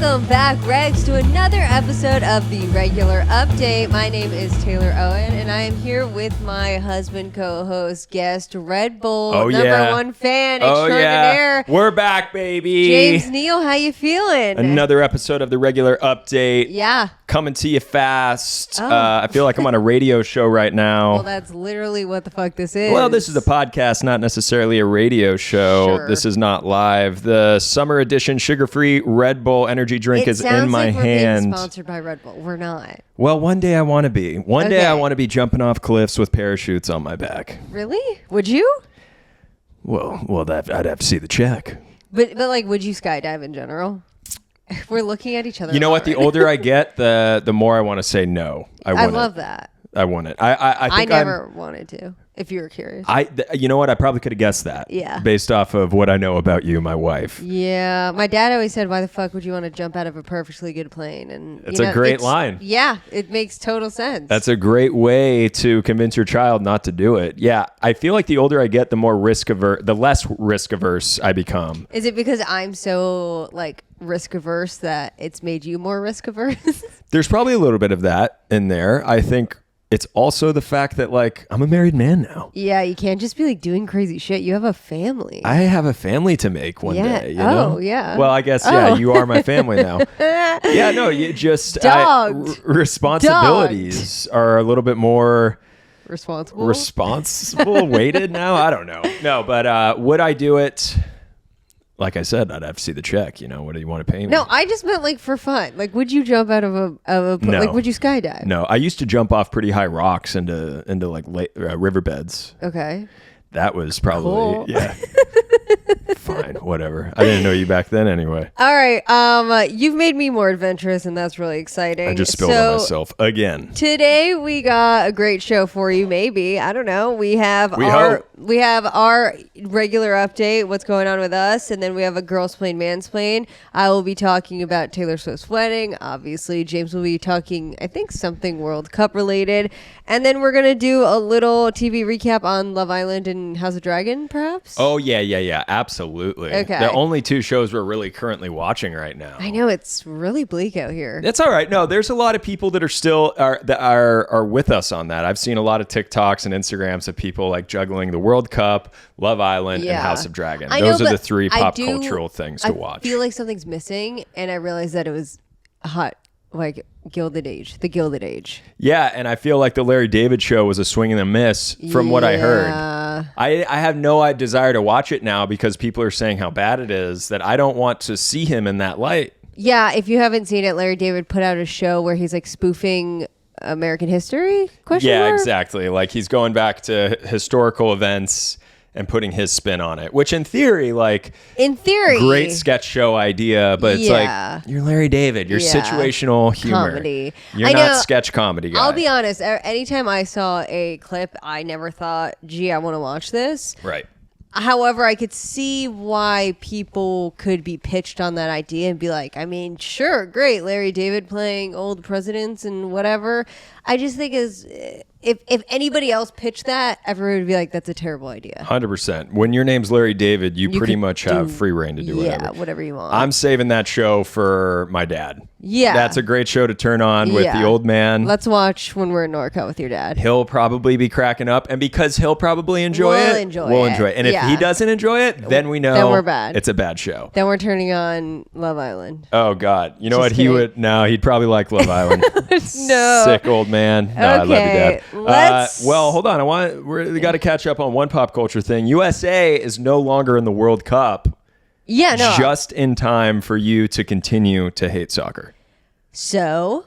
Welcome back, Regs, to another episode of the Regular Update. My name is Taylor Owen, and I am here with my husband, co-host, guest, Red Bull number one fan extraordinaire. We're back, baby. James Neal, how you feeling? Another episode of the Regular Update. Yeah. Coming to you fast. I feel like I'm on a radio show right now. Well, that's literally what the fuck this is. Well, this is a podcast, not necessarily a radio show. Sure. This is not live. The summer edition sugar-free Red Bull energy drink is in my hand. It sounds like we're being sponsored by Red Bull. We're not. Well, one day I want to be. One day I want to be jumping off cliffs with parachutes on my back. Really? Would you? Well, I'd have to see the check. But like, would you skydive in general? We're looking at each other. You know what? The older I get, the more I want to say no. I love that. I want it. I think I never wanted to, if you were curious. You know what? I probably could have guessed that. Yeah. Based off of what I know about you, my wife. Yeah. My dad always said, why the fuck would you want to jump out of a perfectly good plane? And it's a great line. Yeah. It makes total sense. That's a great way to convince your child not to do it. Yeah. I feel like the older I get, the less risk averse I become. Is it because I'm so risk averse that it's made you more risk averse? There's probably a little bit of that in there. I think it's also the fact that I'm a married man now. Yeah, you can't just be doing crazy shit. You have a family. I have a family to make one day. You know? Yeah. Well, I guess you are my family now. Yeah, no, you just responsibilities are a little bit more responsible weighted now. I don't know. No, but would I do it? Like I said, I'd have to see the check. What do you want to pay me? No, I just meant for fun. Would you jump out of a no. Would you skydive? No, I used to jump off pretty high rocks into riverbeds. Okay. That was probably cool. Yeah. Fine, whatever. I didn't know you back then anyway. All right. You've made me more adventurous, and that's really exciting. I just spilled on myself again. Today we got a great show for you. Maybe, I don't know. We have our regular update, what's going on with us, and then we have a Girlsplain, Mansplain. I will be talking about Taylor Swift's wedding. Obviously, James will be talking, I think, something World Cup related, and then we're gonna do a little TV recap on Love Island and House of Dragon, perhaps. Oh yeah, absolutely. Okay. The only two shows we're really currently watching right now. I know, it's really bleak out here. It's all right. No, there's a lot of people that are still are with us on that. I've seen a lot of TikToks and Instagrams of people juggling the World Cup, Love Island, and House of Dragon. Those are the three pop cultural things to watch. I feel like something's missing, and I realized that it was hot. The Gilded Age. Yeah, and I feel like the Larry David show was a swing and a miss from what I heard. I have no desire to watch it now because people are saying how bad it is that I don't want to see him in that light. Yeah, if you haven't seen it, Larry David put out a show where he's spoofing American history? Yeah, exactly. He's going back to historical events and putting his spin on it, which in theory, great sketch show idea, but it's you're Larry David, you're situational humor. Comedy. You're not sketch comedy guy. I'll be honest, anytime I saw a clip, I never thought, gee, I want to watch this. Right. However, I could see why people could be pitched on that idea and be like, I mean, sure, great, Larry David playing old presidents and whatever. I just think if anybody else pitched that, everyone would be like, that's a terrible idea. 100%. When your name's Larry David, you pretty much have free reign to do whatever. Yeah, whatever you want. I'm saving that show for my dad. Yeah. That's a great show to turn on with the old man. Let's watch when we're in Norco with your dad. He'll probably be cracking up, and because he'll probably enjoy it, we'll enjoy it. And if he doesn't enjoy it, then we know we're bad. It's a bad show. Then we're turning on Love Island. Oh, God. You know what? He'd probably like Love Island. No. Sick old man. No, I love you, Dad. Well, hold on. We got to catch up on one pop culture thing. USA is no longer in the World Cup. Yeah, no. Just in time for you to continue to hate soccer. So,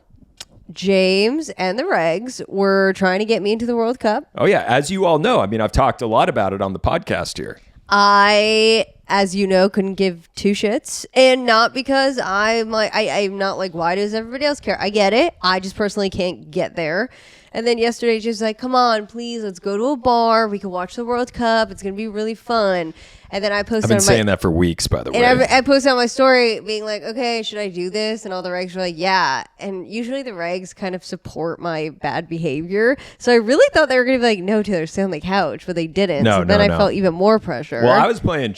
James and the Regs were trying to get me into the World Cup. Oh, yeah. As you all know, I've talked a lot about it on the podcast here. I, as you know, couldn't give two shits. And not because I'm not why does everybody else care? I get it. I just personally can't get there. And then yesterday, just come on, please, let's go to a bar. We can watch the World Cup. It's going to be really fun. And then I posted I've been saying that for weeks, by the way. And I posted on my story being like, okay, should I do this? And all the regs were like, yeah. And usually the regs kind of support my bad behavior. So I really thought they were going to be like, no, Taylor, stay on the couch. But they didn't. Then I felt even more pressure. Well, I was playing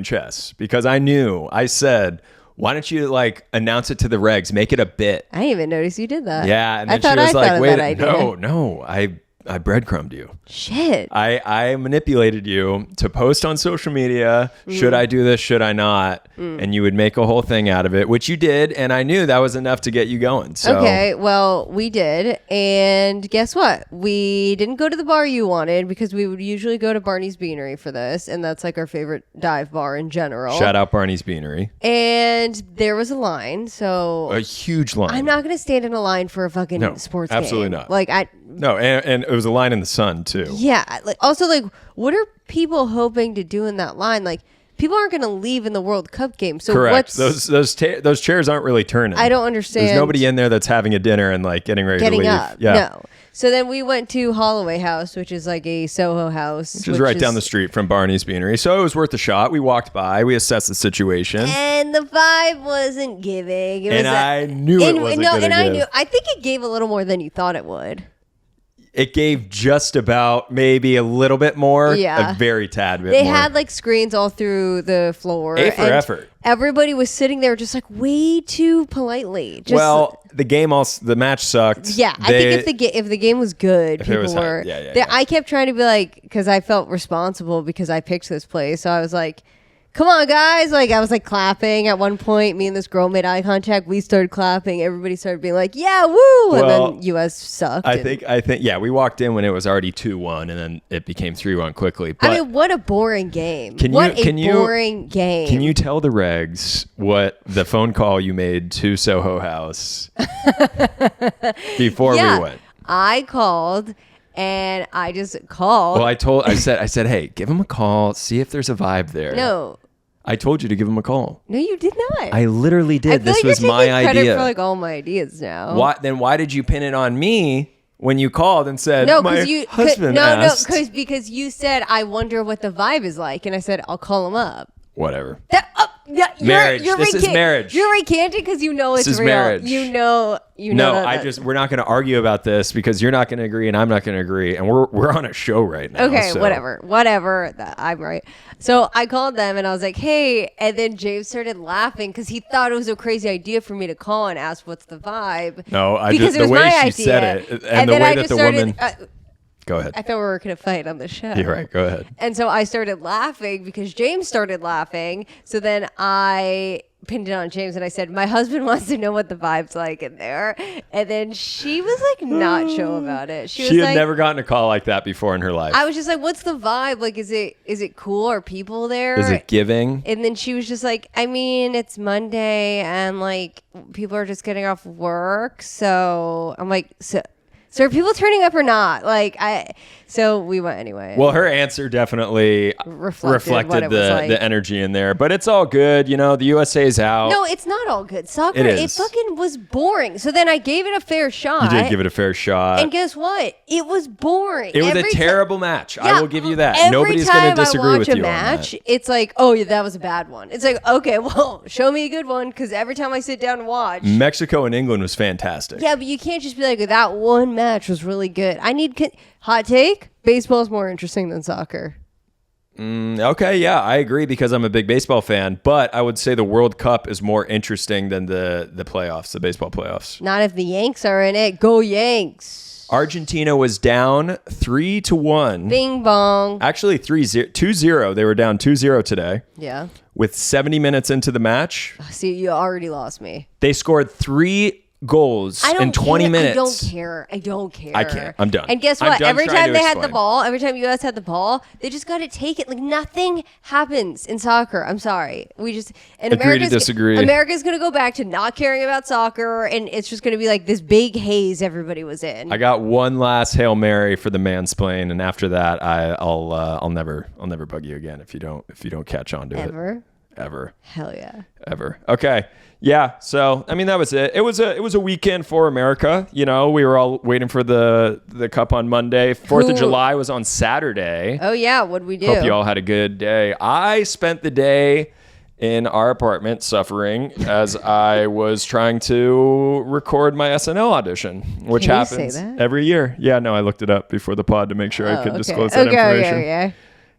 chess because I said, why don't you like announce it to the regs, make it a bit? I didn't even notice you did that. Yeah, and then she was like, wait, no, I breadcrumbed you. Shit. I manipulated you to post on social media. Should I do this? Should I not? And you would make a whole thing out of it, which you did. And I knew that was enough to get you going. So. Okay, well, we did. And guess what? We didn't go to the bar you wanted because we would usually go to Barney's Beanery for this. And that's like our favorite dive bar in general. Shout out Barney's Beanery. And there was a line. So a huge line. I'm not going to stand in a line for a fucking sports game. Absolutely not. Like No, and it was a line in the sun too. Yeah. Like also, like, what are people hoping to do in that line? Like, people aren't going to leave in the World Cup game. So correct. Those chairs aren't really turning. I don't understand. There's nobody in there that's having a dinner and like getting ready to leave. Up. Yeah. No. So then we went to Holloway House, which is like a Soho house. Which is right down the street from Barney's Beanery. So it was worth a shot. We walked by. We assessed the situation. And the vibe wasn't giving. I knew it wasn't going to give. I think it gave a little more than you thought it would. It gave just about maybe a little bit more. Yeah. A very tad bit more. They more. had like screens all through the floor. A for effort. Everybody was sitting there just like way too politely. The match sucked. Yeah, I think if the game was good, people were. Yeah. I kept trying to be like, because I felt responsible because I picked this place. So I was like, come on, guys. Like, I was like clapping at one point. Me and this girl made eye contact. We started clapping. Everybody started being like, yeah, woo. And then US sucked. I think, yeah, we walked in when it was already 2-1 and then it became 3-1 quickly. But I mean, what a boring game. Boring game. Can you tell the regs what the phone call you made to Soho House before we went? I called. And I just called. Well, I said, hey, give him a call. See if there's a vibe there. No. I told you to give him a call. No, you did not. I literally did. This was my idea. Credit for like all my ideas now. Why did you pin it on me when you called and said my husband asked? Because you said, I wonder what the vibe is like. And I said, I'll call him up. Whatever. Marriage. This is marriage. You're recanting because you know it's real. Marriage. You know. No, we're not going to argue about this because you're not going to agree and I'm not going to agree, and we're on a show right now. Okay, so. whatever. I'm right. So I called them and I was like, hey, and then James started laughing because he thought it was a crazy idea for me to call and ask what's the vibe. No, the way she said it and the way that the woman. Go ahead. I thought we were going to fight on the show. You're right. Go ahead. And so I started laughing because James started laughing. So then I pinned it on James and I said, my husband wants to know what the vibe's like in there. And then she was like not sure about it. She had never gotten a call like that before in her life. I was just like, what's the vibe? Like, is it cool? Are people there? Is it giving? And then she was just like, I mean, it's Monday and like people are just getting off work. So I'm like, so are people turning up or not? So we went anyway. Well, her answer definitely reflected the energy in there, but it's all good. You know, the USA's out. No, it's not all good. Soccer, it fucking was boring. So then I gave it a fair shot. You did give it a fair shot. And guess what? It was boring. It was a terrible match. I will give you that. Nobody's going to disagree with you on that. It's like, oh, yeah, that was a bad one. It's like, okay, well, show me a good one because every time I sit down and watch. Mexico and England was fantastic. Yeah, but you can't just be like, that one match was really good. I need hot take. Baseball's more interesting than soccer. Okay, yeah, I agree because I'm a big baseball fan, but I would say the World Cup is more interesting than the playoffs, the baseball playoffs. Not if the Yanks are in it. Go Yanks. Argentina was down 3-1. Bing bong. Actually, 2-0. They were down 2-0 today. Yeah. With 70 minutes into the match. See, you already lost me. They scored 3 goals in 20 minutes. I don't care. I can't. I'm done. And guess what? Every time they had the ball, every time US had the ball, they just got to take it. Like nothing happens in soccer. I'm sorry. Agree to disagree. America's going to go back to not caring about soccer, and it's just going to be like this big haze everybody was in. I got one last Hail Mary for the Mansplain, and after that, I'll never bug you again if you don't catch on to it. Ever. Hell yeah. Ever. Okay. Yeah. So, I mean, that was it. It was a weekend for America. You know, we were all waiting for the cup on Monday. 4th of July was on Saturday. Oh, yeah. What'd we do? Hope you all had a good day. I spent the day in our apartment suffering as I was trying to record my SNL audition, which happens every year. Yeah, no, I looked it up before the pod to make sure I could disclose that information. Yeah.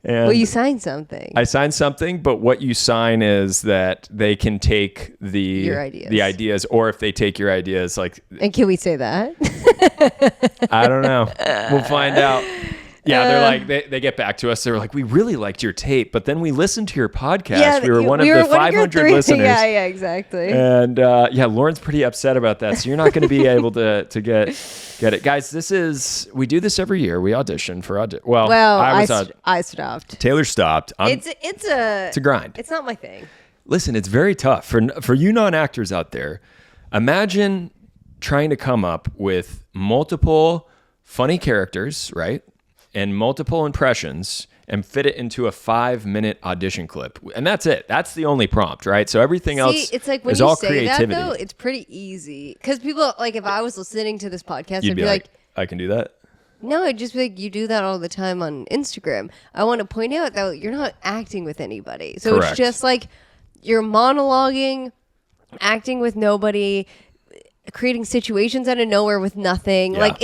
And well, you signed something. I signed something, but what you sign is that they can take the ideas, or if they take your ideas, like. And can we say that? I don't know. We'll find out. Yeah, they're like they get back to us. They were like, we really liked your tape, but then we listened to your podcast. Yeah, we were one of the 500 listeners. Yeah, exactly. And Lauren's pretty upset about that. So you're not going to be able to get it, guys. We do this every year. We audition for Well, I stopped. Taylor stopped. It's a grind. It's not my thing. Listen, it's very tough for you non-actors out there. Imagine trying to come up with multiple funny characters, right? And multiple impressions and fit it into a 5-minute audition clip. And that's it. That's the only prompt, right? So everything else it's like when is you all say creativity. that, though, it's pretty easy. Because people, like, if I was listening to this podcast, You'd I'd be like, I can do that? No, I'd just be like, you do that all the time on Instagram. I want to point out that you're not acting with anybody. So Correct. It's just like you're monologuing, acting with nobody, creating situations out of nowhere with nothing. Yeah. Like,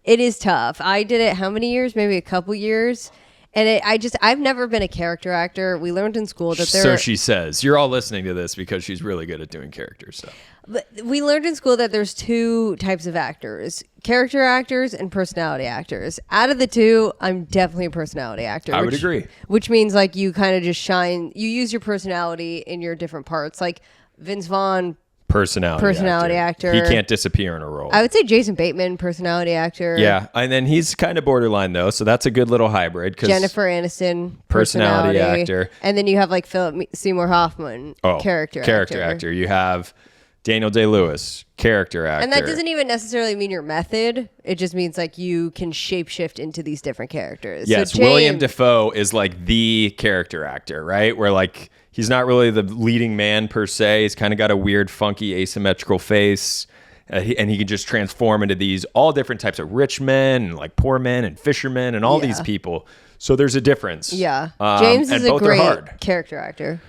it is tough. I did it how many years? Maybe a couple years. And I've never been a character actor. We learned in school that So she says. You're all listening to this because she's really good at doing characters. So. But we learned in school that there's two types of actors: character actors and personality actors. Out of the two, I'm definitely a personality actor. I would agree. Which means like you kind of just shine. You use your personality in your different parts. Like Vince Vaughn. Personality actor. He can't disappear in a role. I would say Jason Bateman, personality actor. Yeah, and then he's kind of borderline though, so that's a good little hybrid. Jennifer Aniston, personality actor, and then you have like Philip Seymour Hoffman, character actor. You have Daniel Day-Lewis, character actor, and that doesn't even necessarily mean your method. It just means like you can shapeshift into these different characters. Yes, so William Dafoe is like the character actor, right? Where like. He's not really the leading man per se. He's kind of got a weird, funky, asymmetrical face. And he can just transform into these all different types of rich men and like poor men and fishermen and all these people. So there's a difference. Yeah. James is a great character actor.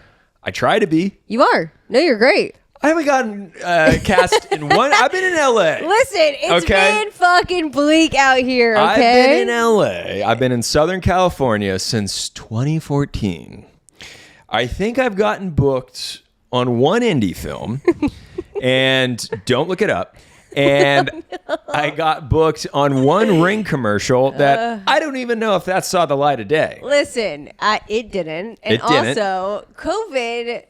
I try to be. You are. No, you're great. I haven't gotten cast in one. I've been in LA. Listen, it's been fucking bleak out here, okay? I've been in LA. I've been in Southern California since 2014. I think I've gotten booked on one indie film, and don't look it up. And I got booked on one Ring commercial that I don't even know if that saw the light of day. Listen, it didn't. And also, COVID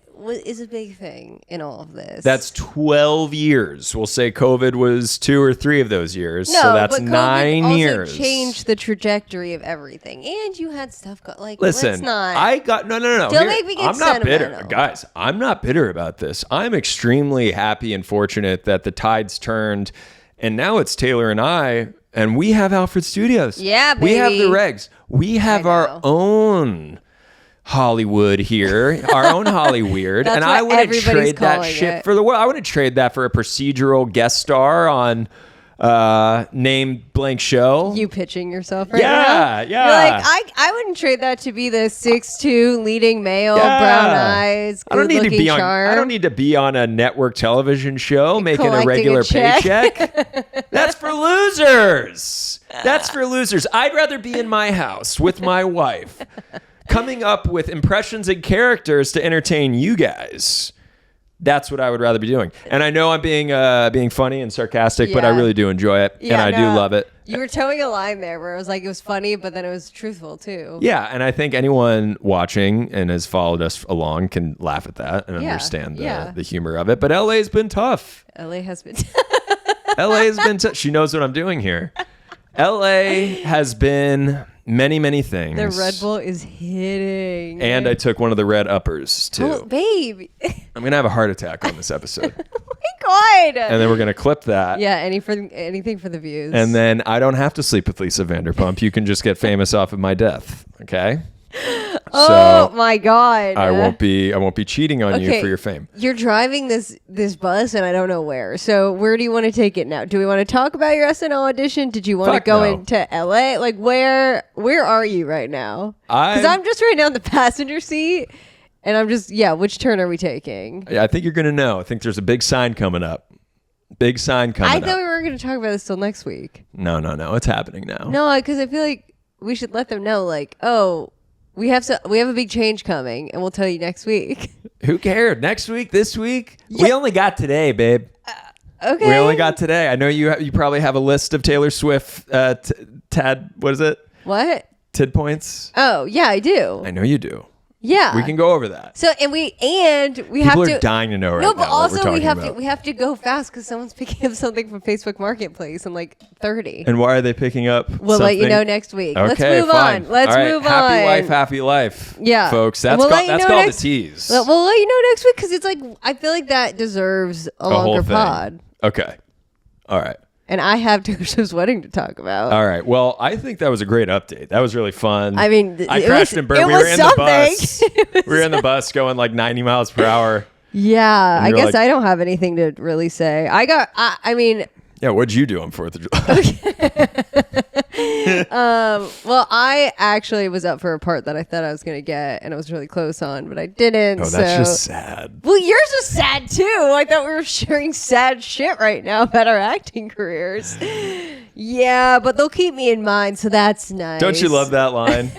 is a big thing in all of this. That's 12 years. We'll say COVID was 2 or 3 of those years. No, so that's but COVID 9 years. Also changed the trajectory of everything. And you had stuff like, listen, let's not. I got, no. Don't make me get I'm not sentimental. bitter. Guys, I'm not bitter about this. I'm extremely happy and fortunate that the tides turned. And now it's Taylor and I, and we have Alfred Studios. Yeah, baby. We have the regs. We have our own Hollywood here, our own Hollyweird, and I wouldn't trade that shit for the world. I wouldn't trade that for a procedural guest star on name blank show. You pitching yourself right now? Yeah. You're like, I wouldn't trade that to be the 6'2" leading male, brown eyes, good-looking charm. I don't need to be on a network television show making a regular paycheck. That's for losers. I'd rather be in my house with my wife, coming up with impressions and characters to entertain you guys. That's what I would rather be doing. And I know I'm being funny and sarcastic, but I really do enjoy it. And I do love it. You were towing a line there where it was like, it was funny, but then it was truthful too. Yeah. And I think anyone watching and has followed us along can laugh at that and understand the humor of it. But LA's been tough. LA has been tough. She knows what I'm doing here. LA has been many things. The Red Bull is hitting. And I took one of the red uppers too. Oh, babe. I'm going to have a heart attack on this episode. Oh my God. And then we're going to clip that. Yeah, anything for the views. And then I don't have to sleep with Lisa Vanderpump. You can just get famous off of my death. Okay? Oh my God. I won't be cheating on you for your fame. You're driving this bus and I don't know where. So where do you want to take it now? Do we want to talk about your SNL audition? Did you want to go into LA? Like where are you right now? Because I'm just right now in the passenger seat and I'm just, which turn are we taking? I think you're going to know. I think there's a big sign coming up. I thought we were going to talk about this till next week. No. It's happening now. No, because I feel like we should let them know, like, oh, we have a big change coming, and we'll tell you next weweek. Who cared? Next week? This week? Yeah. We only got today, babe. Okay. We only got today. I know you probably have a list of Taylor Swift Tad. What is it? What? Tid points. Oh yeah, I do. I know you do. Yeah, we can go over that. So we have to. People are dying to know right now. No, but also we have to go fast because someone's picking up something from Facebook Marketplace in like 30. And why are they picking up? We'll let you know next week. Okay, let's move fine. on. Let's move on. Happy wife, happy life. Yeah, folks. That's called the tease. We'll let you know next week because it's like I feel like that deserves a longer pod. Okay. All right. And I have Tasha's wedding to talk about. All right. Well, I think that was a great update. That was really fun. I mean, I crashed and burned. We were in the bus. We were in the bus going like 90 miles per hour. Yeah. I guess I don't have anything to really say. I mean. Yeah. What'd you do on 4th of July? Well, I actually was up for a part that I thought I was going to get, and I was really close on, but I didn't. Oh, that's just sad. Well, yours is sad too. I thought we were sharing sad shit right now about our acting careers. Yeah, but they'll keep me in mind, so that's nice. Don't you love that line?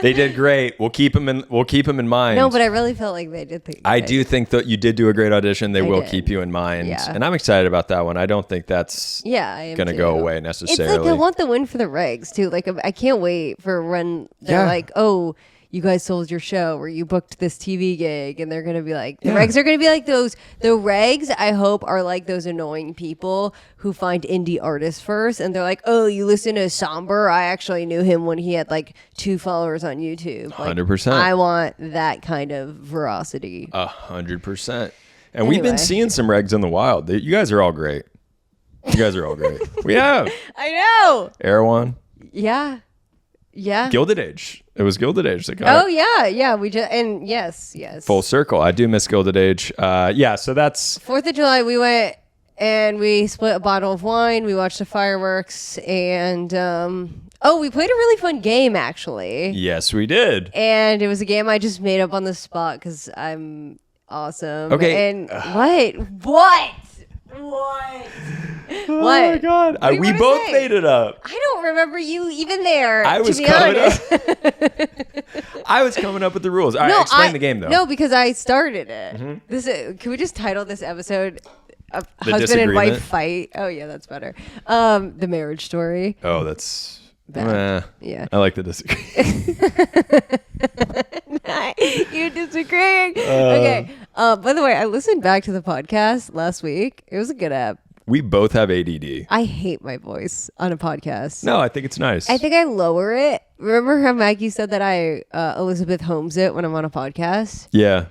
They did great. We'll keep them in mind. No, but I really felt like they did think. I do think that you did do a great audition. They will keep you in mind, and I'm excited about that one. I don't think that's going to go away necessarily. It's like I want the win for the regs too. Like I can't wait for when they're like, oh, you guys sold your show or you booked this TV gig, and they're gonna be like, the regs are gonna be like those. The regs, I hope, are like those annoying people who find indie artists first, and they're like, oh, you listen to Somber? I actually knew him when he had like 2 followers on YouTube. 100%. I want that kind of veracity. 100%. And we've been seeing some regs in the wild. You guys are all great. You guys are all great. We have. I know. Erwan. Yeah. Yeah. Gilded Age. It was Gilded Age that got it. Oh, yeah. Yeah. We just, and yes. Full circle. I do miss Gilded Age. Yeah. So that's 4th of July. We went and we split a bottle of wine. We watched the fireworks and, we played a really fun game actually. Yes, we did. And it was a game I just made up on the spot because I'm awesome. Okay. And what? Oh my god! We both made it up. I don't remember you even there. I was coming up. I was coming up with the rules. All right, explain the game though. No, because I started it. Mm-hmm. Can we just title this episode "Husband and Wife Fight"? Oh yeah, that's better. The marriage story. Oh, that's bad. Yeah, I like the disagreement. You're disagreeing. Okay. By the way, I listened back to the podcast last week. It was a good app. We both have ADD. I hate my voice on a podcast. No, I think it's nice. I think I lower it. Remember how Maggie said that I Elizabeth Holmes it when I'm on a podcast? Yeah.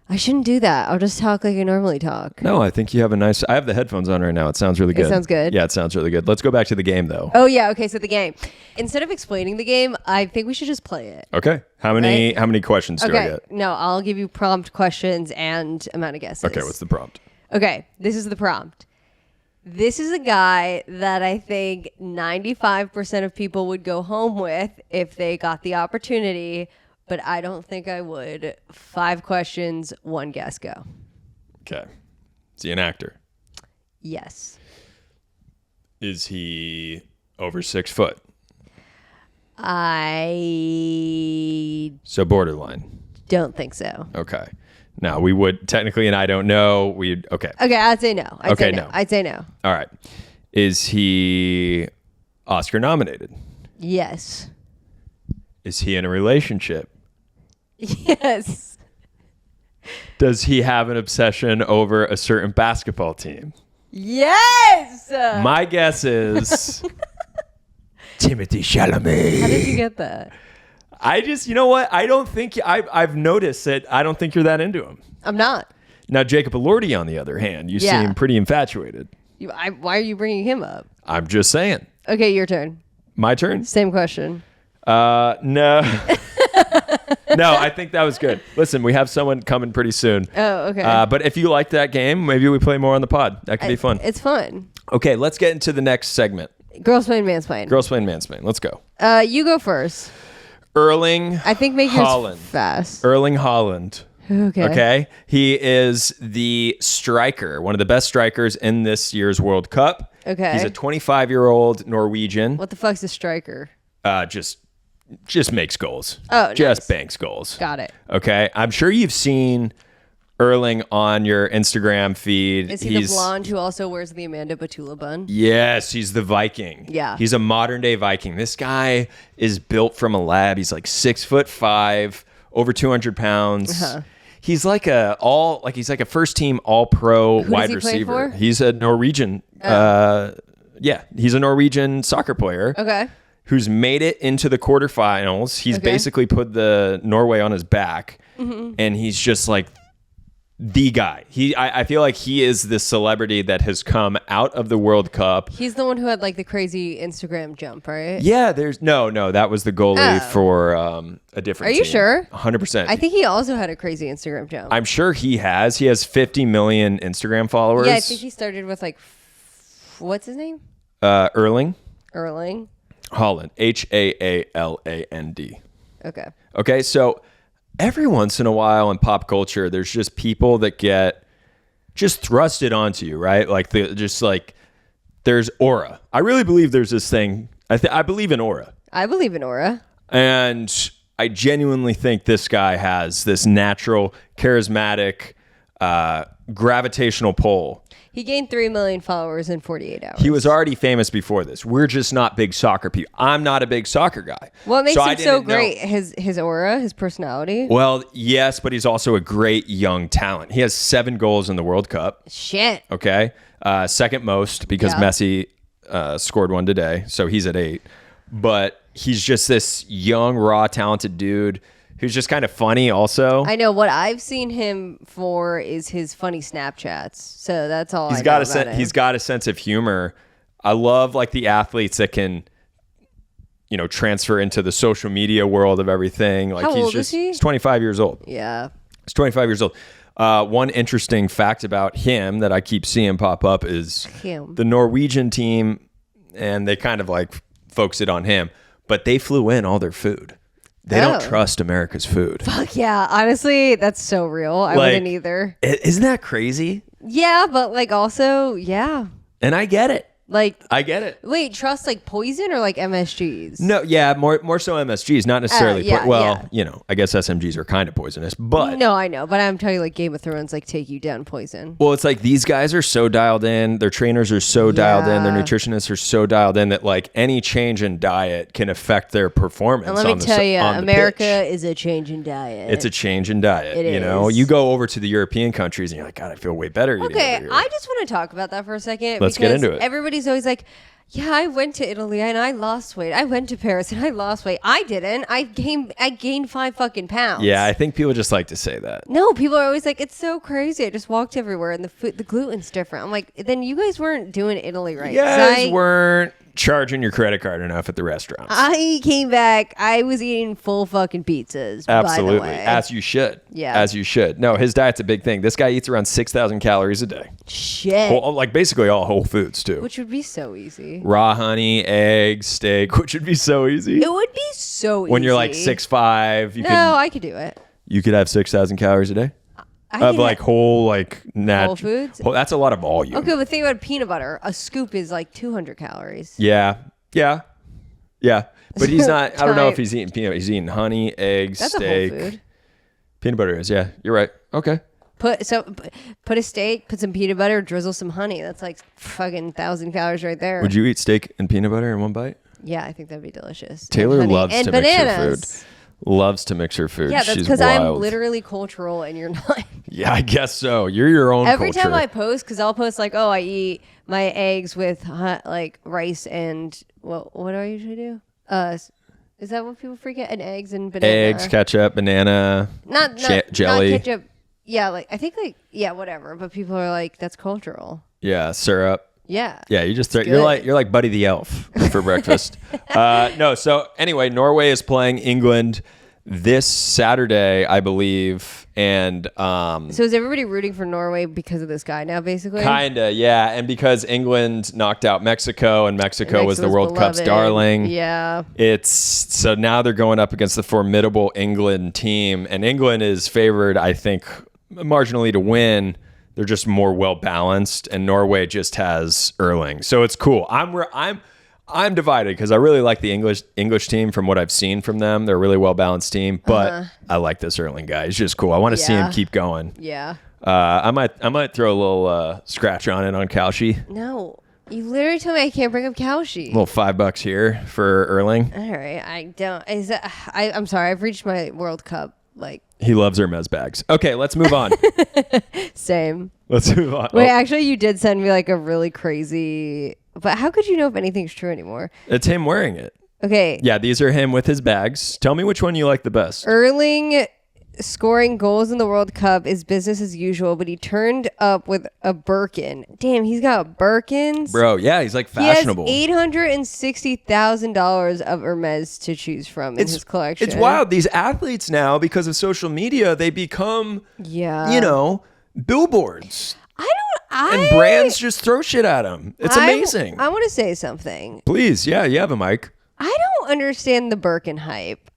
I shouldn't do that. I'll just talk like I normally talk. No, I think you have I have the headphones on right now. It sounds really good. It sounds good? Yeah, it sounds really good. Let's go back to the game, though. Oh, yeah. Okay, so the game. Instead of explaining the game, I think we should just play it. Okay. How many questions do I get? No, I'll give you prompt questions and amount of guesses. Okay, what's the prompt? Okay, this is the prompt. This is a guy that I think 95% of people would go home with if they got the opportunity, but I don't think I would. 5 questions, 1 guess, go. Okay. Is he an actor? Yes. Is he over 6 foot? So borderline. Don't think so. Okay. Now we would technically, and I don't know. Okay. Okay, I'd say no. I'd say no. All right. Is he Oscar nominated? Yes. Is he in a relationship? Yes. Does he have an obsession over a certain basketball team? Yes. My guess is Timothée Chalamet. How did you get that? I just, you know what? I don't think I've noticed that. I don't think you're that into him. I'm not. Now, Jacob Elordi, on the other hand, you seem pretty infatuated. Why are you bringing him up? I'm just saying. Okay, your turn. My turn? Same question. No. No, I think that was good. Listen, we have someone coming pretty soon. Oh, okay. But if you like that game, maybe we play more on the pod. That could be fun. It's fun. Okay, let's get into the next segment. Girlsplain, Mansplain. Girlsplain, Mansplain. Let's go. You go first. Erling I think make Haaland. Yours fast. Erling Haaland. Okay. He is the striker, one of the best strikers in this year's World Cup. Okay. He's a 25-year-old Norwegian. What the fuck's a striker? just makes goals. Oh, just nice. banks goals. Got it. Okay, I'm sure you've seen Erling on your Instagram feed. Is he the blonde who also wears the Amanda Batula bun? Yes, he's the Viking. Yeah. He's a modern day Viking. This guy is built from a lab. He's like 6'5", over 200 pounds. Uh-huh. He's like he's like a first team all pro wide receiver. For? He's a Norwegian. He's a Norwegian soccer player. Okay. Who's made it into the quarterfinals. He's basically put the Norway on his back, and he's just like the guy. I feel like he is the celebrity that has come out of the World Cup. He's the one who had like the crazy Instagram jump, right? Yeah, no, that was the goalie for a different team. Are you sure? 100%. I think he also had a crazy Instagram jump. I'm sure he has. He has 50 million Instagram followers. Yeah, I think he started with like, what's his name? Erling. Haaland. Haaland. Okay, so every once in a while in pop culture, there's just people that get just thrusted onto you, right? Like there's aura. I really believe there's this thing. I believe in aura. I believe in aura. And I genuinely think this guy has this natural, charismatic, gravitational pull. He gained 3 million followers in 48 hours. He was already famous before this. We're just not big soccer people. I'm not a big soccer guy. What makes him so great? His aura, his personality? Well, yes, but he's also a great young talent. He has 7 goals in the World Cup. Shit. Okay. Second most because Messi scored one today. So he's at 8. But he's just this young, raw, talented dude who's just kind of funny also. I know what I've seen him for is his funny Snapchats. So that's all He's got a sense of humor. I love like the athletes that can, transfer into the social media world of everything. Like How old is he? He's 25 years old. Yeah. He's 25 years old. One interesting fact about him that I keep seeing pop up is the Norwegian team, and they kind of like focus it on him, but they flew in all their food. They don't trust America's food. Fuck yeah. Honestly, that's so real. I wouldn't either. Isn't that crazy? Yeah, but like also, yeah. And I get it. Like, I get it. Wait, trust like poison or like MSGs? No, yeah, more so MSGs, not necessarily. I guess SMGs are kind of poisonous, but no, I know, but I'm telling you, like Game of Thrones, like take you down poison. Well, it's like these guys are so dialed in, their trainers are so dialed in, their nutritionists are so dialed in that like any change in diet can affect their performance. And let me tell you, America is a change in diet. It's a change in diet. It is. You go over to the European countries and you're like, God, I feel way better. Okay, I just want to talk about that for a second. Let's get into it. Everybody's always like, yeah, I went to Italy and I lost weight. I went to Paris and I lost weight. I didn't. I gained 5 fucking pounds. Yeah, I think people just like to say that. No, people are always like, it's so crazy. I just walked everywhere and the gluten's different. I'm like, then you guys weren't doing Italy right. You guys weren't charging your credit card enough at the restaurants. I came back. I was eating full fucking pizzas. Absolutely. By the way. As you should. Yeah. As you should. No, his diet's a big thing. This guy eats around 6,000 calories a day. Shit. Like basically all whole foods too. Which would be so easy. Raw honey, eggs, steak, which would be so easy. It would be so easy. When you're like 6'5", I could do it. You could have 6,000 calories a day? Of like whole foods? That's a lot of volume. Okay, but think about peanut butter. A scoop is like 200 calories. Yeah. But he's not. I don't know if he's eating peanut. He's eating honey, eggs, That's steak. A whole food. Peanut butter is. Yeah, you're right. Okay. Put a steak, put some peanut butter, drizzle some honey. That's like fucking 1,000 calories right there. Would you eat steak and peanut butter in one bite? Yeah, I think that'd be delicious. Taylor loves to mix her food. Loves to mix her food. Yeah, that's because I'm literally cultural and you're not. Yeah, I guess so. You're your own Every culture. time I post, because I'll post like, oh, I eat my eggs with like rice and what do I usually do? Is that what people forget? And eggs and banana. Eggs, ketchup, banana, not jelly. Not ketchup. Yeah, whatever. But people are like, that's cultural. Yeah, syrup. Yeah. Yeah, you just you're like Buddy the Elf for breakfast. No, so anyway, Norway is playing England this Saturday, I believe, and so is everybody rooting for Norway because of this guy now, basically? Kinda, yeah, and because England knocked out Mexico, and Mexico was the World Cup's darling. Yeah, so now they're going up against the formidable England team, and England is favored, I think, marginally to win. They're just more well balanced, and Norway just has Erling, so it's cool. I'm divided because I really like the English team from what I've seen from them. They're a really well-balanced team, but I like this Erling guy. He's just cool. I want to see him keep going. Yeah. I might throw a little scratch on it on Kalshi. No. You literally told me I can't bring up Kalshi. A little $5 here for Erling. All right. I don't. I'm sorry. I've reached my World Cup. He loves Hermes bags. Okay, let's move on. Same. Let's move on. Wait, actually, you did send me a really crazy. But how could you know if anything's true anymore? It's him wearing it. Okay. Yeah, these are him with his bags. Tell me which one you like the best. Erling scoring goals in the World Cup is business as usual, but he turned up with a Birkin. Damn, he's got Birkins. Bro, yeah, he's fashionable. He has $860,000 of Hermes to choose from in his collection. It's wild. These athletes now, because of social media, they become, billboards. And brands just throw shit at them. It's amazing. I want to say something. Please, yeah, you have a mic. I don't understand the Birkin hype.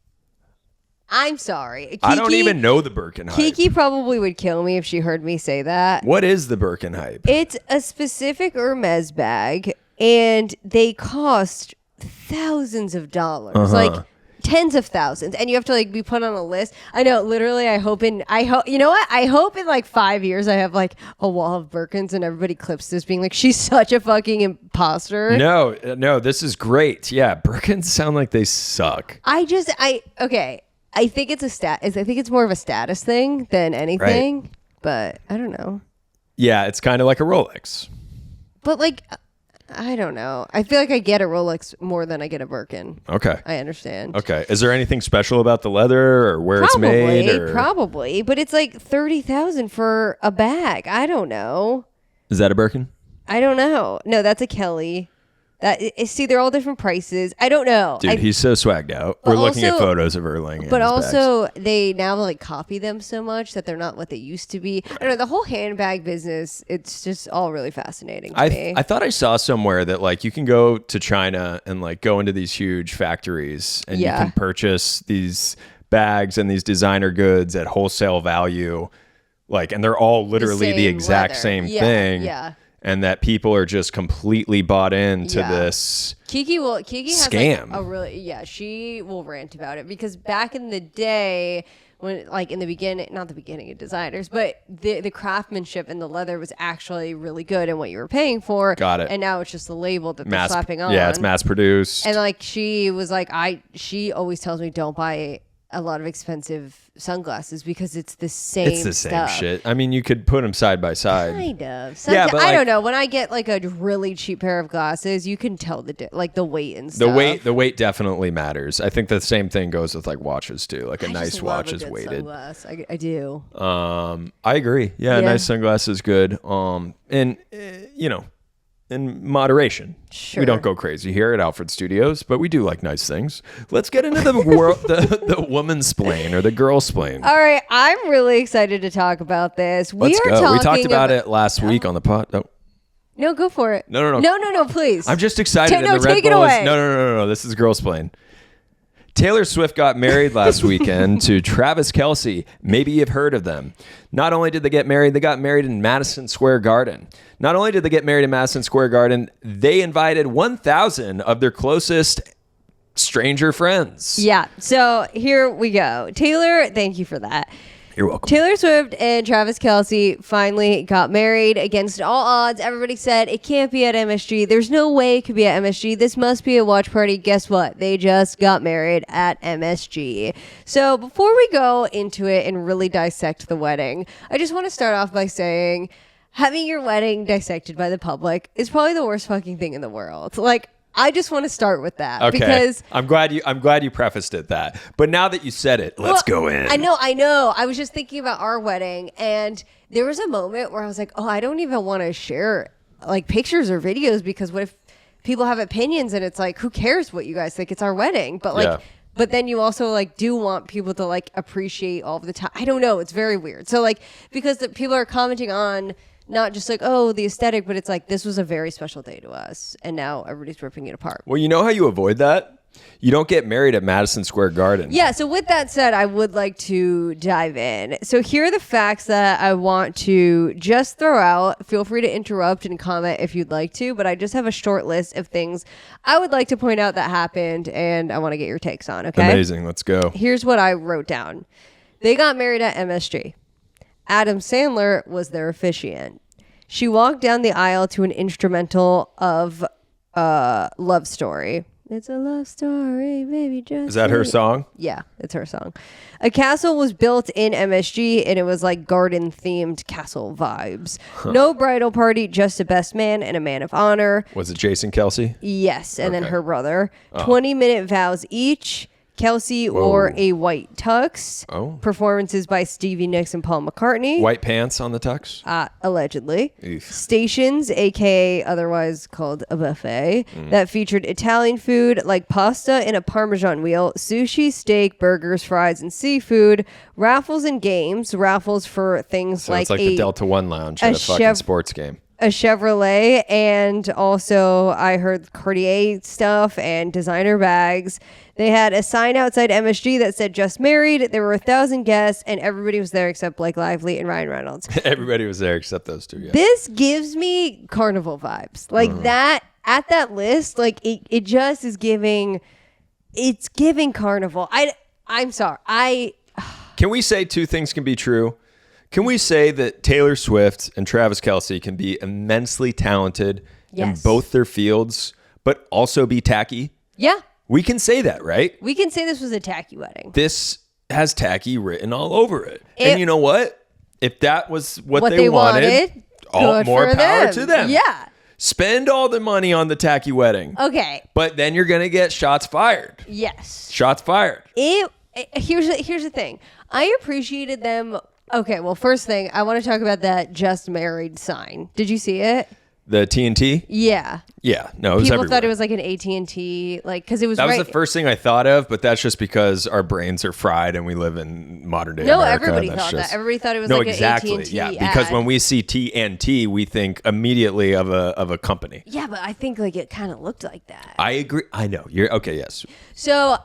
I'm sorry. Kiki, I don't even know the Birkin hype. Kiki probably would kill me if she heard me say that. What is the Birkin hype? It's a specific Hermes bag, and they cost thousands of dollars. Tens of thousands, and you have to be put on a list. I know, literally. I hope in 5 years I have a wall of Birkins and everybody clips this being she's such a fucking imposter. No, this is great. Yeah, Birkins sound like they suck. I think it's I think it's more of a status thing than anything, right. But I don't know. Yeah, it's kind of like a Rolex. But I don't know. I feel I get a Rolex more than I get a Birkin. Okay. I understand. Okay. Is there anything special about the leather or where it's made? Probably. But it's $30,000 for a bag. I don't know. Is that a Birkin? I don't know. No, that's a Kelly. See, they're all different prices. I don't know. Dude, he's so swagged out. We're looking at photos of Erling. But also, they now copy them so much that they're not what they used to be. I don't know. The whole handbag business, it's just all really fascinating to me. I thought I saw somewhere that you can go to China and go into these huge factories and you can purchase these bags and these designer goods at wholesale value. And they're all literally the exact same thing. Yeah. And that people are just completely bought into this Kiki has scam. She will rant about it because back in the day when in the beginning, not the beginning of designers, but the craftsmanship and the leather was actually really good and what you were paying for. Got it. And now it's just the label that they're slapping on. Yeah, it's mass produced. And she was she always tells me don't buy a lot of expensive sunglasses because it's the same It's the same stuff. shit. I mean, you could put them side by side. Kind of. Sometimes, but I don't know. When I get a really cheap pair of glasses, you can tell the weight and stuff. The weight definitely matters. I think the same thing goes with watches too. A nice watch is weighted. Sunglass. I do. I agree. Yeah, nice sunglass is good. And in moderation. Sure. We don't go crazy here at Alfred Studios, but we do like nice things. Let's get into the world, the womansplain or the girlsplain. All right, I'm really excited to talk about this. Let's go. We talked about it last week on the pod. Oh. No, go for it. No, please. I'm just excited. No, take it away. No. This is girlsplain. Taylor Swift got married last weekend to Travis Kelce. Maybe you've heard of them. Not only did they get married, they got married in Madison Square Garden. Not only did they get married in Madison Square Garden, they invited 1,000 of their closest stranger friends. Yeah, so here we go. Taylor, thank you for that. You're welcome. Taylor Swift and Travis Kelce finally got married against all odds. Everybody said it can't be at MSG. There's no way it could be at MSG. This must be a watch party. Guess what? They just got married at MSG. So before we go into it and really dissect the wedding, I just want to start off by saying having your wedding dissected by the public is probably the worst fucking thing in the world. I just want to start with that because I'm glad you prefaced it that. But now that you said it, let's go in. I know. I was just thinking about our wedding, and there was a moment where I was like, "Oh, I don't even want to share pictures or videos because what if people have opinions and it's who cares what you guys think? It's our wedding." But but then you also do want people to appreciate all of the time. I don't know. It's very weird. So because the people are commenting on. Not just the aesthetic, but it's this was a very special day to us. And now everybody's ripping it apart. Well, you know how you avoid that? You don't get married at Madison Square Garden. Yeah, so with that said, I would like to dive in. So here are the facts that I want to just throw out. Feel free to interrupt and comment if you'd like to, but I just have a short list of things I would like to point out that happened, and I want to get your takes on, okay? Amazing. Let's go. Here's what I wrote down. They got married at MSG. Adam Sandler was their officiant. She walked down the aisle to an instrumental of Love Story. It's a love story, baby. Just is that her song? Yeah, it's her song. A castle was built in MSG, and it was like garden-themed castle vibes. Huh. No bridal party, just a best man and a man of honor. Was it Jason Kelce? Yes, and then her brother. 20-minute vows each. Kelsey wore a white tux. Oh. Performances by Stevie Nicks and Paul McCartney. White pants on the tux? Allegedly. Oof. Stations, a.k.a. otherwise called a buffet, that featured Italian food like pasta in a Parmesan wheel, sushi, steak, burgers, fries, and seafood, raffles and games, raffles for things it's like the Delta One Lounge at a fucking sports game. A Chevrolet, and also I heard Cartier stuff and designer bags. They had a sign outside MSG that said just married. There were 1,000 guests, and everybody was there except Blake Lively and Ryan Reynolds. Everybody was there except those two. Yeah. This gives me carnival vibes. Like that, at that list, like it just is giving, it's giving carnival. I'm sorry. Can we say two things can be true? Can we say that Taylor Swift and Travis Kelce can be immensely talented in both their fields, but also be tacky? Yeah. We can say that, right? We can say this was a tacky wedding. This has tacky written all over it. And you know what? If that was what they wanted, all more power to them. Yeah. Spend all the money on the tacky wedding. Okay. But then you're going to get shots fired. Yes. Shots fired. Here's the thing. I appreciated them. Okay, well, first thing, I want to talk about that just married sign. Did you see it? The TNT? Yeah. Yeah. No, it was People everywhere. thought it was like an AT&T, like, because it was That was the first thing I thought of, but that's just because our brains are fried and we live in modern day America. Everybody thought that. Everybody thought it was like an AT&T Yeah, because when we see TNT, we think immediately of a company. Yeah, but I think like it kind of looked like that. I agree. I know. You're okay, yes. So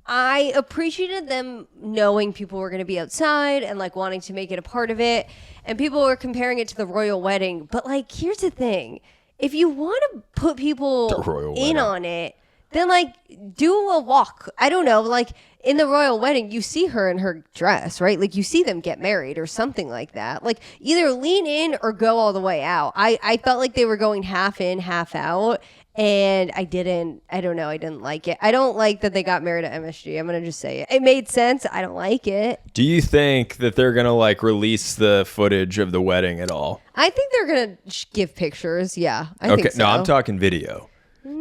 I appreciated them knowing people were going to be outside and like wanting to make it a part of it. And people were comparing it to the royal wedding. But like, here's the thing. If you want to put people in on it, then like do a walk. I don't know. Like in the royal wedding, you see her in her dress, right? Like you see them get married or something like that. Like either lean in or go all the way out. I felt like they were going half in, half out. And I didn't like it. I don't like that they got married at MSG. I'm going to just say it. It made sense. I don't like it. Do you think that they're going to like release the footage of the wedding at all? I think they're going to give pictures. Yeah, I think so. No, I'm talking video.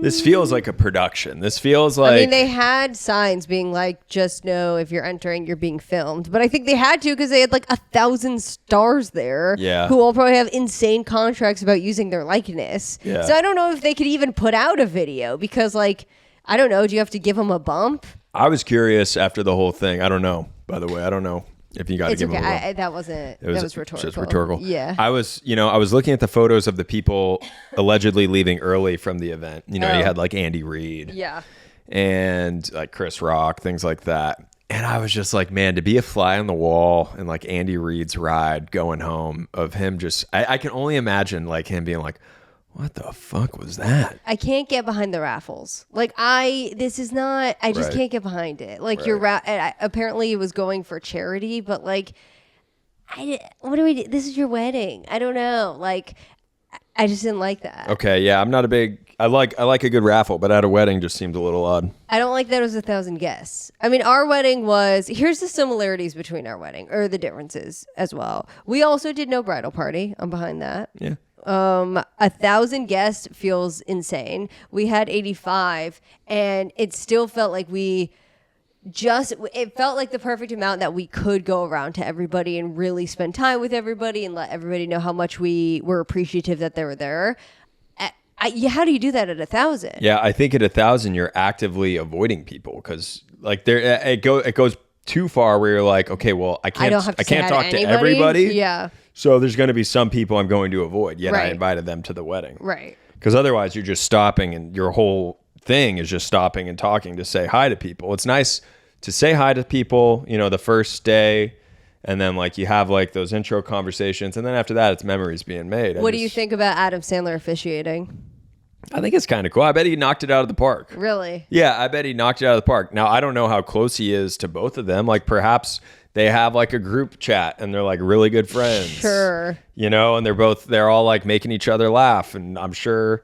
This feels like a production. This feels like... I mean, they had signs being like, just know if you're entering, you're being filmed. But I think they had to because they had like 1,000 stars there who all probably have insane contracts about using their likeness. Yeah. So I don't know if they could even put out a video because like, I don't know. Do you have to give them a bump? I was curious after the whole thing. I don't know, by the way. I don't know. If you got to give them a that was rhetorical. Just rhetorical. Yeah. I was looking at the photos of the people allegedly leaving early from the event. You had like Andy Reid. Yeah. And like Chris Rock, things like that. And I was just like, man, to be a fly on the wall and like Andy Reid's ride going home of him just, I can only imagine like him being like, what the fuck was that? I can't get behind the raffles. Like I just can't get behind it. Like apparently it was going for charity, but like, what do we do? This is your wedding. I don't know. Like, I just didn't like that. Okay. Yeah. I'm not I like a good raffle, but at a wedding just seemed a little odd. I don't like that it was 1,000 guests. I mean, our wedding here's the similarities between our wedding or the differences as well. We also did no bridal party. I'm behind that. Yeah. 1,000 guests feels insane. We had 85 and it still felt like it felt like the perfect amount that we could go around to everybody and really spend time with everybody and let everybody know how much we were appreciative that they were there. How do you do that at 1,000? Yeah, I think at 1,000 you're actively avoiding people because like it goes too far where you're like, okay, well I can't talk to everybody. Yeah. So there's going to be some people I'm going to avoid. Yet I invited them to the wedding. Right. Because otherwise you're just stopping and your whole thing is just stopping and talking to say hi to people. It's nice to say hi to people, you know, the first day, and then like you have like those intro conversations, and then after that it's memories being made. What do you think about Adam Sandler officiating? I think it's kind of cool. I bet he knocked it out of the park. Really? Yeah, I bet he knocked it out of the park. Now, I don't know how close he is to both of them. Like perhaps they have like a group chat and they're like really good friends. Sure. You know, and they're all like making each other laugh, and I'm sure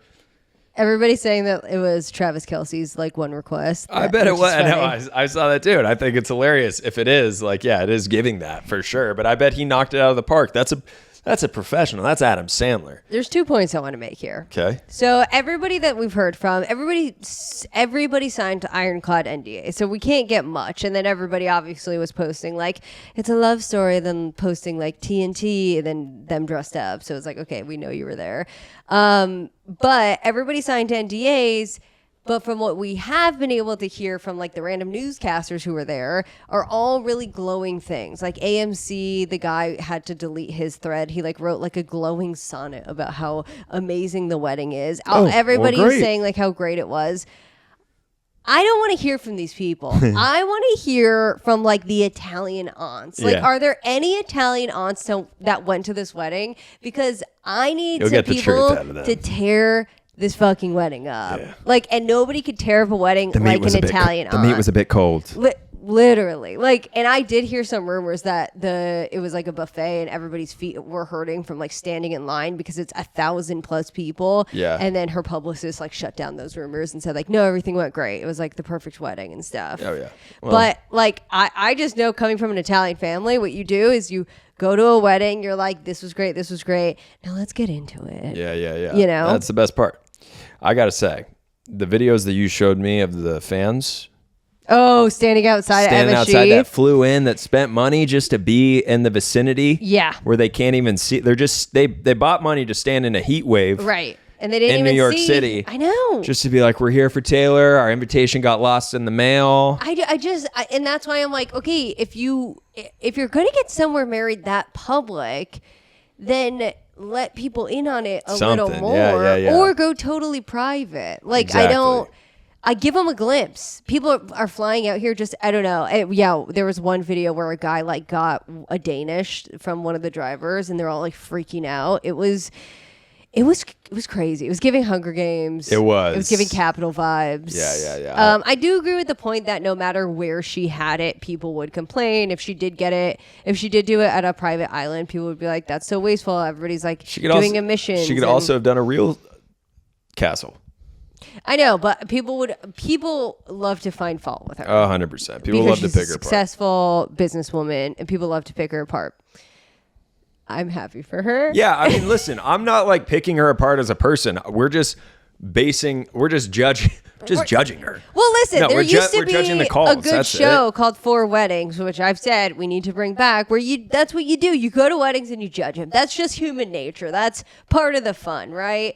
everybody's saying that it was Travis Kelce's like one request. I bet it was. I saw that too, and I think it's hilarious. If it is, like, yeah, it is giving that for sure. But I bet he knocked it out of the park. That's a professional. That's Adam Sandler. There's 2 points I want to make here. Okay. So everybody that we've heard from, everybody signed to ironclad NDA. So we can't get much. And then everybody obviously was posting like, it's a love story, then posting like TNT, and then them dressed up. So it's like, okay, we know you were there. But everybody signed to NDAs. But from what we have been able to hear from like the random newscasters who were there are all really glowing things. Like AMC, the guy had to delete his thread. He like wrote like a glowing sonnet about how amazing the wedding is. Everybody is saying like how great it was. I don't want to hear from these people. I want to hear from like the Italian aunts. Like, are there any Italian aunts that went to this wedding? Because I need some people to tear this fucking wedding up. Yeah. Like, and nobody could tear up a wedding like an Italian aunt. The meat was a bit cold. Literally. Like, and I did hear some rumors that it was like a buffet and everybody's feet were hurting from like standing in line because it's 1,000+ people. Yeah. And then her publicist like shut down those rumors and said like, no, everything went great. It was like the perfect wedding and stuff. Oh yeah. Well, but like, I just know coming from an Italian family, what you do is you go to a wedding, you're like, this was great. Now let's get into it. Yeah. You know? That's the best part. I got to say, the videos that you showed me of the fans. Oh, standing outside that flew in, that spent money just to be in the vicinity. Yeah. Where they can't even see. They're just, they bought money to stand in a heat wave. Right. And they didn't even see. In New York City. I know. Just to be like, we're here for Taylor. Our invitation got lost in the mail. And that's why I'm like, okay, if you're going to get somewhere married that public, then let people in on it a little more, yeah. or go totally private. Like, exactly. I give them a glimpse. People are flying out here just, I don't know. There was one video where a guy like got a Danish from one of the drivers and they're all like freaking out. It was crazy. It was giving Hunger Games. It was. It was giving Capitol vibes. Yeah. I do agree with the point that no matter where she had it, people would complain. If she did do it at a private island, people would be like, that's so wasteful. Everybody's like doing a mission. She could also have done a real castle. I know, but people love to find fault with her. 100%. People love to pick her apart. She's a successful businesswoman, and people love to pick her apart. I'm happy for her. Yeah, I mean, listen, I'm not like picking her apart as a person. We're just judging her. Well, listen, there used to be a good That's show called 4 Weddings, which I've said we need to bring back, where that's what you do. You go to weddings and you judge them. That's just human nature. That's part of the fun, right?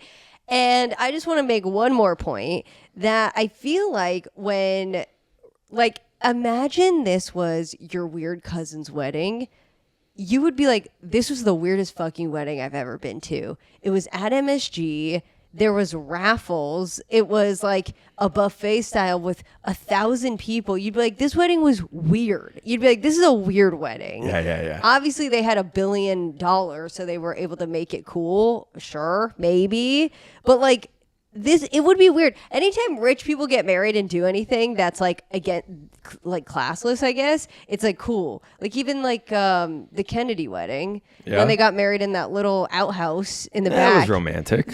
And I just want to make one more point that I feel like imagine this was your weird cousin's wedding. You would be like, this was the weirdest fucking wedding I've ever been to. It was at MSG. There was raffles. It was like a buffet style with 1,000 people. You'd be like, this wedding was weird. You'd be like, this is a weird wedding. Yeah. Obviously, they had $1 billion, so they were able to make it cool. Sure, maybe. But like, it would be weird. Anytime rich people get married and do anything that's like, again, like classless, I guess, it's like cool. Like even like the Kennedy wedding, when they got married in that little outhouse in the back. That was romantic.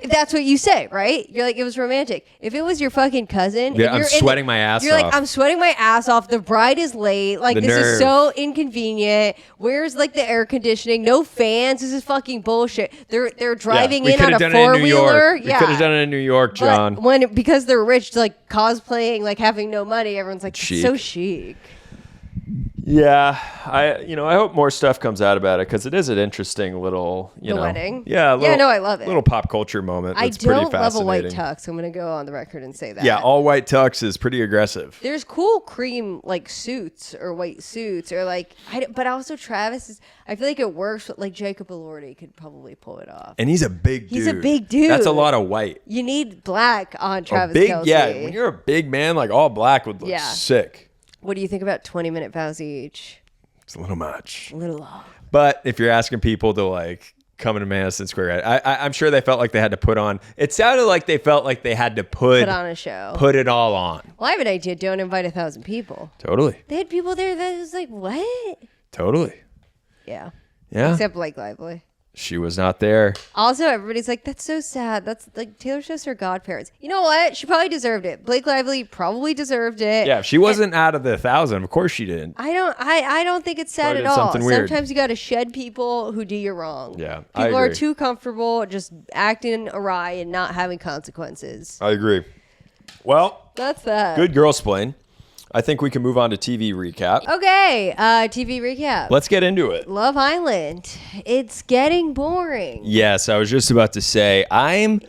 That's what you say, right? You're like, it was romantic. If it was your fucking cousin. Yeah, I'm sweating my ass off. You're like, I'm sweating my ass off. The bride is late. Like, this is so inconvenient. Where's like the air conditioning? No fans. This is fucking bullshit. They're driving in on a 4-wheeler. We could have done it in New York, John. But because they're rich, like cosplaying, like having no money, everyone's like, it's so chic. Yeah, I hope more stuff comes out about it because it is an interesting little, wedding. Yeah, I love it. Little pop culture moment. That's I don't pretty fascinating. love a white tux. I'm gonna go on the record and say that. Yeah, all white tux is pretty aggressive. There's cool cream like suits or white suits or like, but also Travis is. I feel like it works. Like Jacob Elordi could probably pull it off. And he's a big dude. He's a big dude. That's a lot of white. You need black on Travis Kelce. Yeah, when you're a big man, like all black would look sick. What do you think about 20-minute vows each? It's a little much. A little long. But if you're asking people to like come into Madison Square Garden, I'm sure they felt like they had to put on. It sounded like they felt like they had to put on a show. Put it all on. Well, I have an idea. Don't invite 1,000 people. Totally. They had people there that was like, what? Totally. Yeah. Yeah. Except Blake Lively. She was not there. Also, everybody's like, that's so sad. That's like Taylor Swift's her godparents. You know what? She probably deserved it. Blake Lively probably deserved it. Yeah, if she wasn't out of the 1,000, of course she didn't. I don't think it's sad at all. Sometimes you got to shed people who do you wrong. Yeah, people are too comfortable just acting awry and not having consequences. I agree. Well, that's that. Good Girlsplain. I think we can move on to TV recap. Okay, TV recap. Let's get into it. Love Island. It's getting boring. Yes, I was just about to say, I'm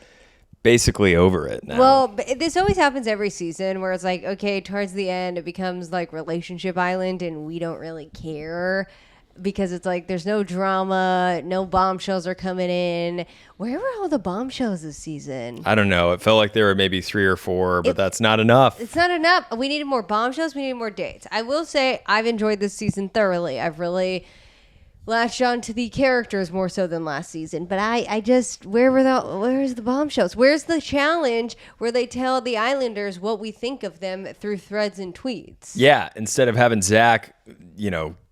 basically over it now. Well, this always happens every season where it's like, okay, towards the end, it becomes like Relationship Island and we don't really care because it's like there's no drama, no bombshells are coming in. Where were all the bombshells this season? I don't know. It felt like there were maybe 3 or 4, but that's not enough. It's not enough. We needed more bombshells. We needed more dates. I will say I've enjoyed this season thoroughly. I've really latched on to the characters more so than last season. But I just, where's the bombshells? Where's the challenge where they tell the Islanders what we think of them through threads and tweets? Yeah, instead of having Zach,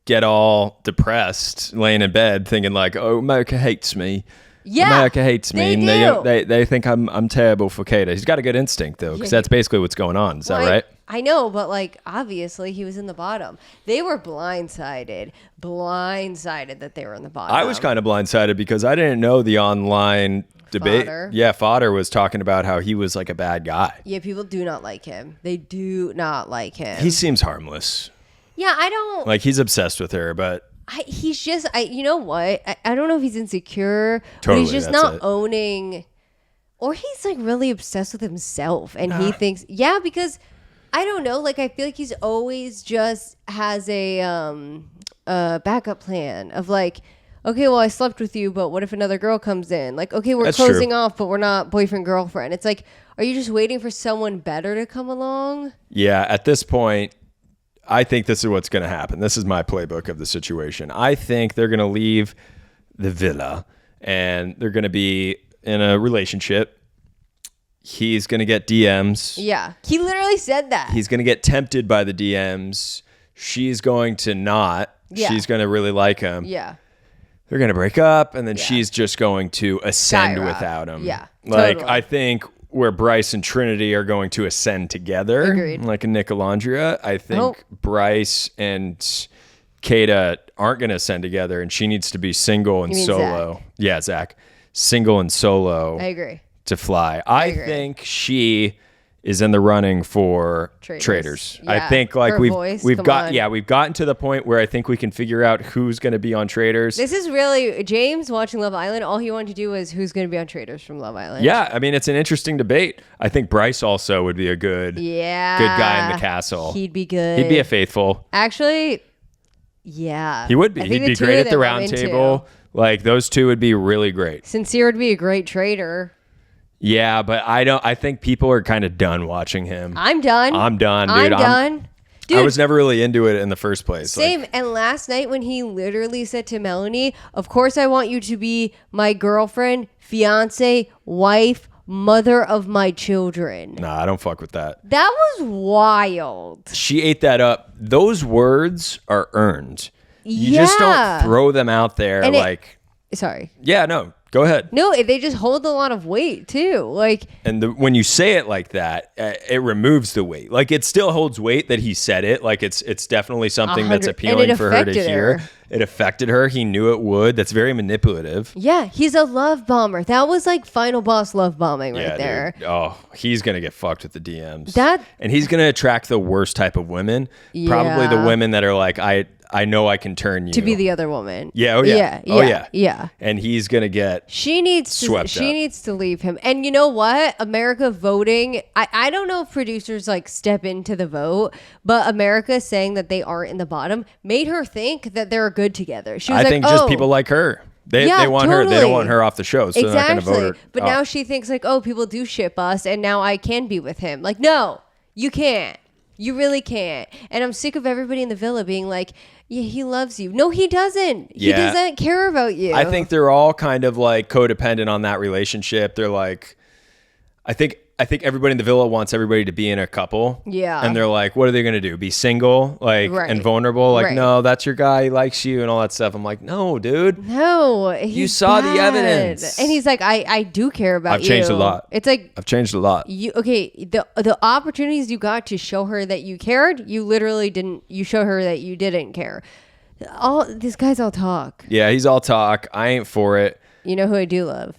get all depressed, laying in bed, thinking like, "Oh, America hates me." Yeah, America hates me, and they think I'm terrible for Kata. He's got a good instinct though, because that's basically what's going on. Is that right? I know, but like obviously he was in the bottom. They were blindsided that they were in the bottom. I was kind of blindsided because I didn't know the online debate. Fodder. Yeah, Fodder was talking about how he was like a bad guy. Yeah, people do not like him. They do not like him. He seems harmless. Yeah, I don't... Like, he's obsessed with her, but... He's just... you know what? I don't know if he's insecure, totally, but he's just not owning... Or he's, like, really obsessed with himself, and he thinks... Yeah, because, I don't know, like, I feel like he's always just has a backup plan of, like... Okay, well, I slept with you, but what if another girl comes in? Like, okay, we're closing off, but we're not boyfriend-girlfriend. It's like, are you just waiting for someone better to come along? Yeah, at this point... I think this is what's going to happen. This is my playbook of the situation. I think they're going to leave the villa and they're going to be in a relationship. He's going to get DMs. Yeah. He literally said that. He's going to get tempted by the DMs. She's going to not. Yeah. She's going to really like him. Yeah. They're going to break up and then she's just going to ascend without him. Yeah. Like, totally. I think where Bryce and Trinity are going to ascend together. Agreed. Like a Nicolandria. I think Bryce and Kata aren't going to ascend together and she needs to be single and solo. Zach? Yeah, Zach. Single and solo. I agree. To fly. I think she is in the running for Traitors. Yeah. I think like we've gotten to the point where I think we can figure out who's going to be on Traitors. This is really James watching Love Island. All he wanted to do was who's going to be on Traitors from Love Island. Yeah, I mean it's an interesting debate. I think Bryce also would be a good guy in the castle. He'd be good. He'd be a faithful. Actually, yeah, he would be. He'd be great at the round table. Like those two would be really great. Sincere would be a great traitor. Yeah, but I think people are kind of done watching him. I'm done. I'm done, dude. I'm done. Dude, I was never really into it in the first place. Same. And last night when he literally said to Melanie, of course I want you to be my girlfriend, fiance, wife, mother of my children. Nah, I don't fuck with that. That was wild. She ate that up. Those words are earned. You just don't throw them out there and sorry. Yeah, no. Go ahead. No, they just hold a lot of weight too. Like, and when you say it like that, it removes the weight. Like it still holds weight that he said it. Like it's definitely something that's appealing for her to hear. It affected her. He knew it would. That's very manipulative. Yeah, he's a love bomber. That was like final boss love bombing right there. Dude. Oh, he's gonna get fucked with the DMs. And he's gonna attract the worst type of women. Yeah. Probably the women that are like, I I know I can turn you to be the other woman. Yeah. Oh yeah. Yeah. And he's gonna get swept she needs to leave him. And you know what? America voting. I don't know if producers like step into the vote, but America saying that they aren't in the bottom made her think that they're good together. She was I think just people like her. They want her. They don't want her off the show, so they're not going to vote her. But now she thinks like, oh, people do ship us, and now I can be with him. Like, no, you can't. You really can't. And I'm sick of everybody in the villa being like, yeah, he loves you. No, he doesn't. Yeah. He doesn't care about you. I think they're all kind of like codependent on that relationship. They're like, I think everybody in the villa wants everybody to be in a couple. Yeah. And they're like, what are they going to do? Be single, like, and vulnerable? Like, no, that's your guy. He likes you and all that stuff. I'm like, no, dude. No. You saw the evidence. And he's like, I do care about you. I've changed a lot. It's like, I've changed a lot. The opportunities you got to show her that you cared, you literally didn't. You show her that you didn't care. These guys all talk. Yeah, he's all talk. I ain't for it. You know who I do love?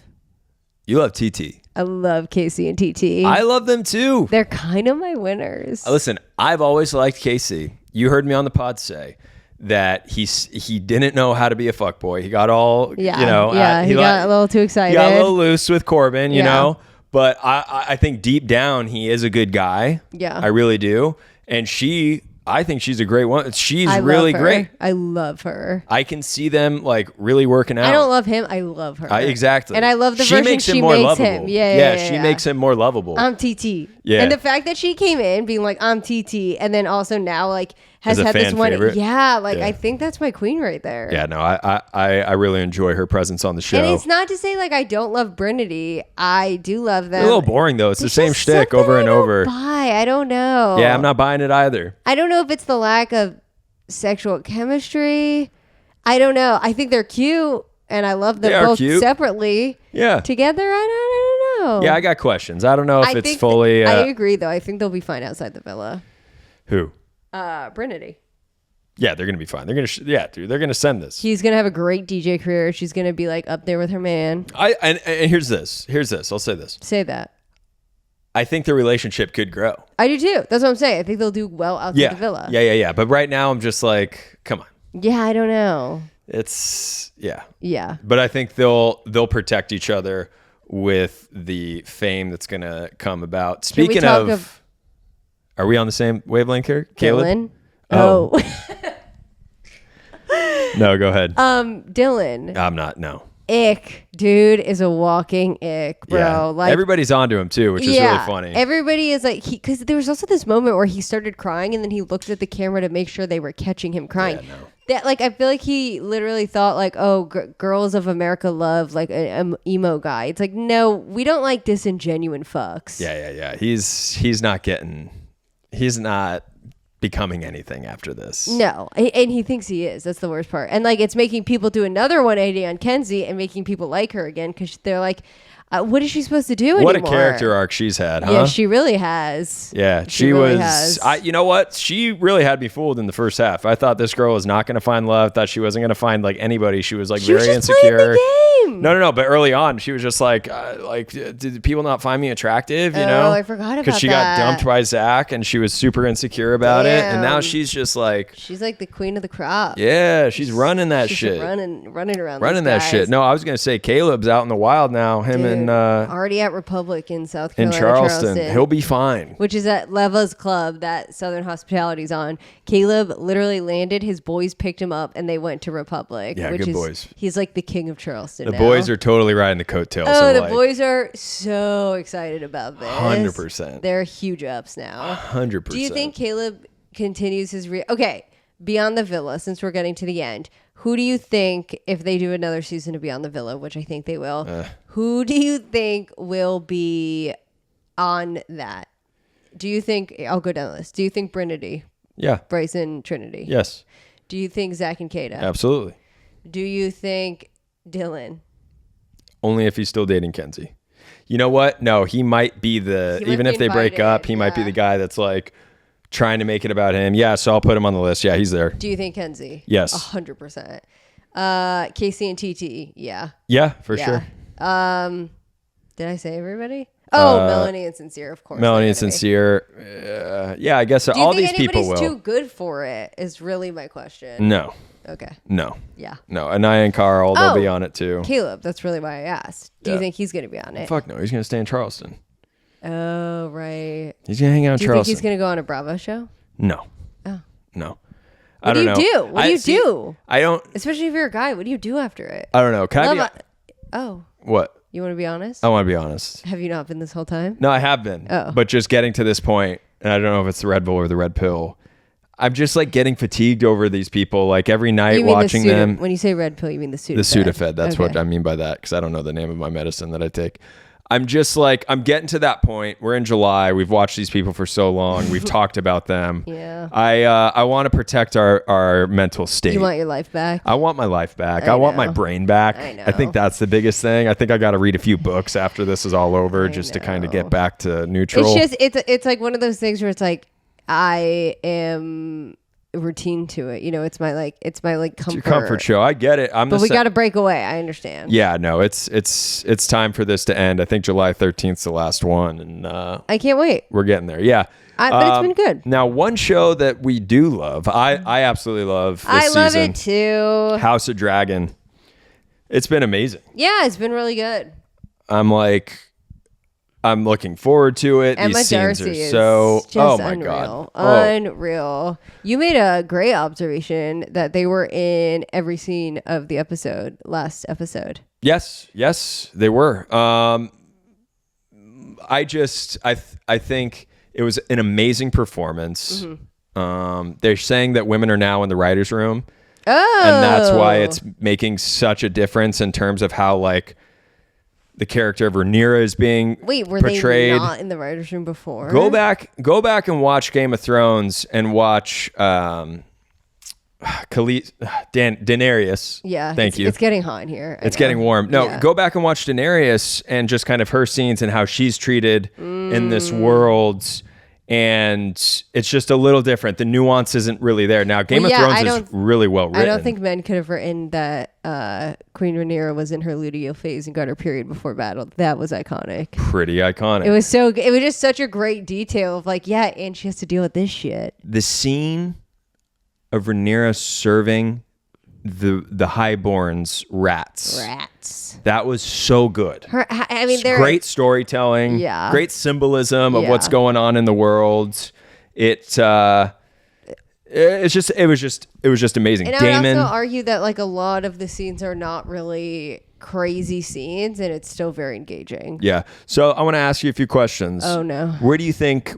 You love TT. I love Casey and TT. I love them too. They're kind of my winners. Listen, I've always liked Casey. You heard me on the pod say that he didn't know how to be a fuckboy. He got all, he got a little too excited. He got a little loose with Corbin, you know. But I think deep down he is a good guy. Yeah. I really do. And I think she's a great one. She's really great. I love her. I can see them like really working out. I don't love him. I love her. Exactly. And I love the version she makes him. Yeah, she makes him more lovable. I'm TT. Yeah. And the fact that she came in being like, I'm TT, and then also now like has had this one. Favorite. Yeah, like I think that's my queen right there. Yeah, no, I really enjoy her presence on the show. And it's not to say like I don't love Brinity. I do love them. They're a little boring though. It's the same shtick over and over. I don't know. Yeah, I'm not buying it either. I don't know if it's the lack of sexual chemistry. I don't know. I think they're cute, and I love them both separately. Yeah. Together, I don't know. Yeah, I got questions. I don't know if it's fully. I agree, though. I think they'll be fine outside the villa. Who? Brinity. Yeah, they're gonna be fine. They're gonna, dude. They're gonna send this. He's gonna have a great DJ career. She's gonna be like up there with her man. And here's this. I'll say this. Say that. I think the relationship could grow. I do too. That's what I'm saying. I think they'll do well outside the villa. Yeah. But right now, I'm just like, come on. Yeah, I don't know. It's Yeah. But I think they'll protect each other with the fame that's gonna come about. Speaking of are we on the same wavelength here, Caleb? Dylan? Oh. No, go ahead. Dylan. I'm not. No. Ick, dude, is a walking ick, bro. Yeah. Like everybody's onto him too, which is really funny. Everybody is like, because there was also this moment where he started crying and then he looked at the camera to make sure they were catching him crying. Yeah, no. That like I feel like he literally thought like, oh, girls of America love like an emo guy. It's like, no, we don't like disingenuine fucks. Yeah. He's not becoming anything after this. No, and he thinks he is. That's the worst part. And like it's making people do another 180 on Kenzie and making people like her again because they're like, what is she supposed to do what anymore? A character arc she's had, huh? Yeah, she really has. Yeah, she really was. You know what? She really had me fooled in the first half. I thought this girl was not going to find love. Thought she wasn't going to find like anybody. She was like very insecure. Playing the game. No. But early on, she was just like, did people not find me attractive? You know, I forgot about that. Because she got dumped by Zach, and she was super insecure about it. And now she's just like, she's like the queen of the crop. Yeah, she's running that shit. Running around. Running that shit. No, I was going to say Caleb's out in the wild now. Him and already at Republic in South Carolina, in Charleston. He'll be fine. Which is at Leva's club that Southern Hospitality's on. Caleb literally landed. His boys picked him up, and they went to Republic. Yeah, good boys. He's like the king of Charleston. The boys are totally riding the coattails. Oh, the boys are so excited about this. 100%. They're huge ups now. 100%. Do you think Caleb continues his okay? Beyond the Villa, since we're getting to the end, who do you think, if they do another season of Beyond the Villa, which I think they will, who do you think will be on that? Do you think, I'll go down the list. Do you think Brinity? Yeah. Bryson, Trinity? Yes. Do you think Zach and Kata? Absolutely. Do you think Dylan? Only if he's still dating Kenzie. You know what? No, he might be even if they break up, he might be the guy that's like, trying to make it about him. Yeah, so I'll put him on the list. Yeah, he's there. Do you think Kenzie? Yes. 100%. Casey and TT, yeah. Yeah, for sure. Did I say everybody? Oh, Melanie and Sincere, of course. Melanie and Sincere. Yeah, I guess all these people will. Do you think anybody's too good for it is really my question. No. Okay. No. Yeah. No. Anaya and Carl, they'll be on it too. Caleb, that's really why I asked. Do you think he's going to be on it? Fuck no. He's going to stay in Charleston. Oh, right. He's going to hang out in Charleston. Do you think he's going to go on a Bravo show? No. Oh. No. What do you do? What do you do? I don't. Especially if you're a guy. What do you do after it? I don't know. Can I be? Oh. What? You want to be honest? I want to be honest. Have you not been this whole time? No, I have been. Oh. But just getting to this point, and I don't know if it's the Red Bull or the Red Pill, I'm just like getting fatigued over these people. Like every night watching them. When you say Red Pill, you mean the Sudafed? The Sudafed. That's what I mean by that, because I don't know the name of my medicine that I take. I'm just like, I'm getting to that point. We're in July. We've watched these people for so long. We've talked about them. Yeah. I want to protect our mental state. You want your life back? I want my life back. I want my brain back. I know. I think that's the biggest thing. I think I got to read a few books after this is all over just to kind of get back to neutral. It's like one of those things where it's like, I am routine to it. You know, it's my comfort. It's your comfort show. I get it. But we got to break away. I understand. Yeah, no, it's time for this to end. I think July 13th is the last one, and I can't wait. We're getting there. Yeah. But it's been good. Now, one show that we do love, I absolutely love this season. I love it too. House of Dragon. It's been amazing. Yeah, it's been really good. I'm looking forward to it. Emma These scenes Darcy are so oh my unreal. God. Unreal. You made a great observation that they were in every scene of the last episode. Yes, they were. I think it was an amazing performance. Mm-hmm. They're saying that women are now in the writer's room. Oh. And that's why it's making such a difference in terms of how like the character of Rhaenyra is being portrayed. They not in the writer's room before? Go back and watch Game of Thrones and watch Daenerys. Yeah. Thank you. It's getting hot in here. It's getting warm. No, Go back and watch Daenerys and just kind of her scenes and how she's treated in this world. And it's just a little different. The nuance isn't really there. Now, Game of Thrones is really well written. I don't think men could have written that Queen Rhaenyra was in her luteal phase and got her period before battle. That was iconic. Pretty iconic. It was just such a great detail of like, yeah, and she has to deal with this shit. The scene of Rhaenyra serving the highborns rats. That was so good. They're great storytelling. Yeah. Great symbolism of what's going on in the world. It was just amazing. And I would also argue that like a lot of the scenes are not really crazy scenes, and it's still very engaging. Yeah. So I want to ask you a few questions. Oh no. Where do you think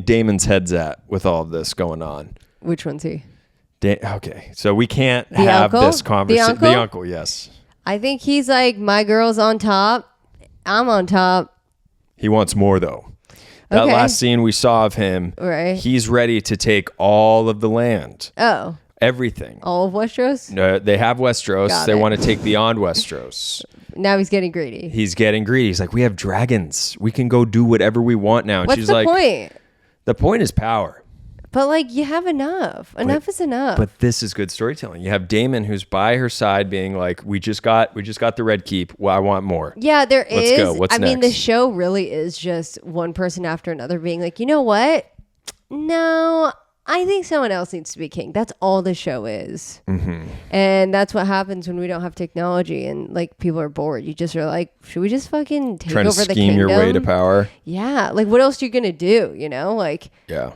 Damon's head's at with all of this going on? Which one's he? Okay, so we can't have this conversation. The uncle, yes. I think he's like, my girl's on top. I'm on top. He wants more, though. That last scene we saw of him, right? He's ready to take all of the land. Oh. Everything. All of Westeros? No, they have Westeros. They want to take beyond Westeros. Now he's getting greedy. He's like, we have dragons. We can go do whatever we want now. And What's the point? The point is power. But like, you have enough. Enough is enough. But this is good storytelling. You have Daemon who's by her side being like, we just got the Red Keep. Well, I want more. Yeah, Let's go. What's next? I mean, the show really is just one person after another being like, you know what? No, I think someone else needs to be king. That's all the show is. Mm-hmm. And that's what happens when we don't have technology and like people are bored. You just are like, should we just fucking take over the kingdom? Trying to scheme your way to power. Yeah. Like, what else are you going to do? You know, like. Yeah.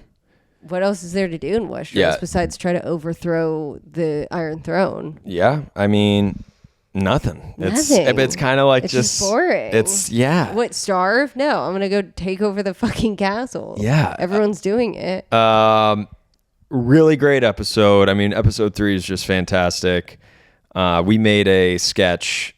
What else is there to do in Westeros besides try to overthrow the Iron Throne? Yeah, I mean, nothing. It's kind of like it's just boring. What, starve? No, I'm gonna go take over the fucking castle. Yeah, everyone's doing it. Really great episode. I mean, episode 3 is just fantastic. We made a sketch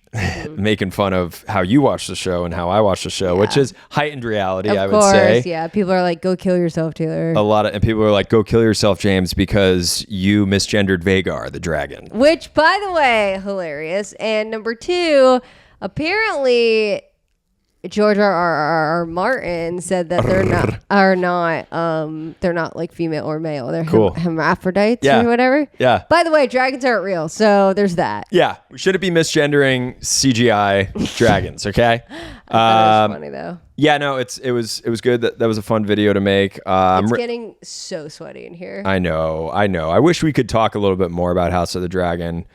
making fun of how you watch the show and how I watch the show, which is heightened reality, I would say. Yeah. People are like, go kill yourself, Taylor. And people are like, go kill yourself, James, because you misgendered Vhagar, the dragon. Which, by the way, hilarious. And number 2, apparently George R. Martin said that they're not like female or male. They're hermaphrodites or whatever. Yeah. By the way, dragons aren't real, so there's that. Yeah, we shouldn't be misgendering CGI dragons. Okay. That was funny though. Yeah, no, it was good. That was a fun video to make. It's getting so sweaty in here. I know. I wish we could talk a little bit more about House of the Dragon.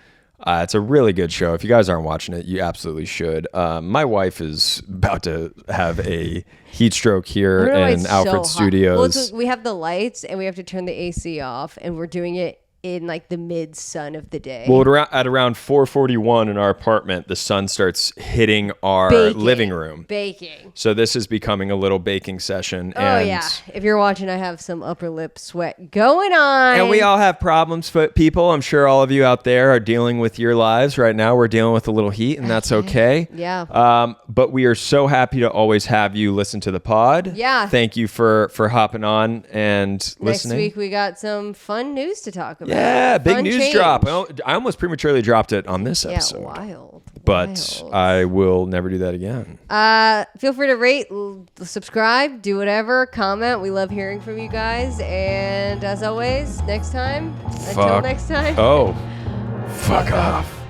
It's a really good show. If you guys aren't watching it, you absolutely should. My wife is about to have a heat stroke here in Alfred Studios. Well, we have the lights and we have to turn the AC off, and we're doing it in like the mid sun of the day. Well, at around 4:41 in our apartment, the sun starts hitting our living room. Baking. So this is becoming a little baking session. Oh, yeah. If you're watching, I have some upper lip sweat going on. And we all have problems, people. I'm sure all of you out there are dealing with your lives right now. We're dealing with a little heat, and that's okay. Yeah. But we are so happy to always have you listen to the pod. Yeah. Thank you for hopping on and listening. Next week, we got some fun news to talk about. Yeah, big news drop. I almost prematurely dropped it on this episode. Yeah, wild. But I will never do that again. Feel free to rate, subscribe, do whatever, comment. We love hearing from you guys. And as always, until next time. Oh, fuck off.